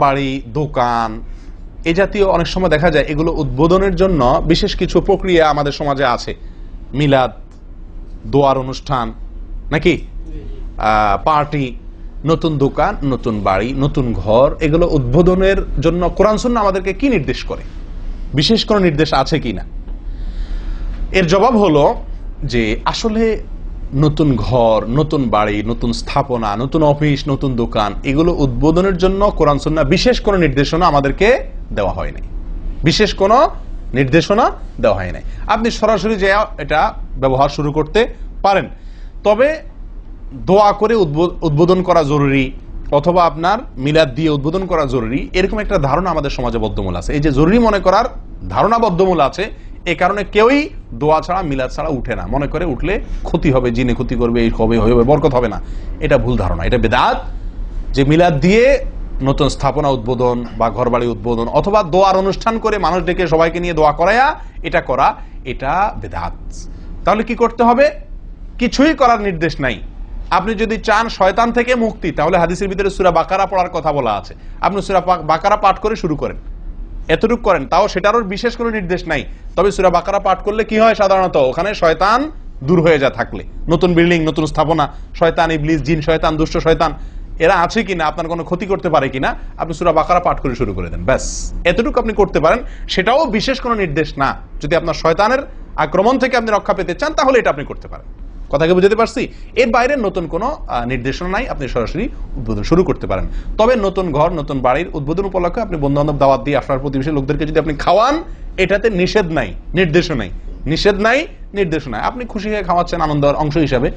বাড়ি, দোকান এই জাতীয় অনেক সময় দেখা যায় এগুলো উদ্বোধনের জন্য বিশেষ কিছু প্রক্রিয়া আমাদের সমাজে আছে। মিলাদ, দোয়ার অনুষ্ঠান, নাকি পার্টি, নতুন দোকান, নতুন বাড়ি, নতুন ঘর, এগুলো উদ্বোধনের জন্য কোরআন সুন্নাহ আমাদেরকে কি নির্দেশ করে? বিশেষ কোন নির্দেশ আছে কিনা? এর জবাব হলো যে আসলে নতুন ঘর, নতুন বাড়ি, নতুন স্থাপনা, নতুন অফিস, নতুন দোকান এগুলো উদ্বোধনের জন্য কোরআন সুন্নাহ বিশেষ কোন নির্দেশনা আমাদেরকে দেওয়া হয় নাই। বিশেষ কোন নির্দেশনা দেওয়া হয় নাই। আপনি সরাসরি যে এটা ব্যবহার শুরু করতে পারেন, তবে দোয়া করে উদ্বোধন করা জরুরি অথবা আপনার মিলাদ দিয়ে উদ্বোধন করা জরুরি, এরকম একটা ধারণা আমাদের সমাজে বদ্ধমূল আছে। এই যে জরুরি মনে করার ধারণা বদ্ধমূল আছে, এই কারণে কেউই দোয়া ছাড়া, মিলাদ ছাড়া উঠে না। মনে করে উঠলে ক্ষতি হবে, জিনে ক্ষতি করবে, এই হবে, হবে, বরকত হবে না। এটা ভুল ধারণা, এটা বেদাত। যে মিলাদ দিয়ে নতুন স্থাপনা উদ্বোধন বা ঘরবাড়ি উদ্বোধন অথবা দোয়ার অনুষ্ঠান করে মানুষ ডেকে সবাইকে নিয়ে দোয়া করায়া এটা করা, এটা বেদাত। তাহলে কি করতে হবে? কিছুই করার নির্দেশ নাই। আপনি যদি চান শয়তান থেকে মুক্তি, তাহলে হাদিসের ভিতরে সূরা বাকারা পড়ার কথা বলা আছে। আপনি সূরা বাকারা পাঠ করে শুরু করেন, এতটুকু করেন, তাও সেটারও বিশেষ কোনো নির্দেশ নাই। তবে সূরা বাকারা পাঠ করলে কি হয়? সাধারণত ওখানে শয়তান দূর হয়ে যায়। থাকলে নতুন বিল্ডিং, নতুন স্থাপনা, শয়তান, ইবলিস, জিন শয়তান, দুষ্ট শয়তান এরা আছে কিনা, আপনার কোনো ক্ষতি করতে পারে কিনা, আপনি সূরা বাকারা পাঠ করে শুরু করে দেন, ব্যাস। এতটুকু আপনি করতে পারেন, সেটাও বিশেষ কোনো নির্দেশ না। যদি আপনার শয়তানের আক্রমণ থেকে আপনি রক্ষা পেতে চান, তাহলে এটা আপনি করতে পারেন। কথাকে বুঝতে পারছি? এর বাইরে নতুন কোনো নির্দেশনা নাই, আপনি সরাসরি উদ্বোধন শুরু করতে পারেন। তবে নতুন ঘর, নতুন বাড়ির উদ্বোধন উপলক্ষে আপনি বন্ধু বান্ধব দাওয়াত দিয়ে আপনার প্রতিবেশী লোকদেরকে যদি আপনি খাওয়ান, এটাতে নিষেধ নাই, নির্দেশও নাই। নিষেধ নাই, নির্দেশও নাই। আপনি খুশি হয়ে খাওয়াচ্ছেন আনন্দের অংশ হিসাবে।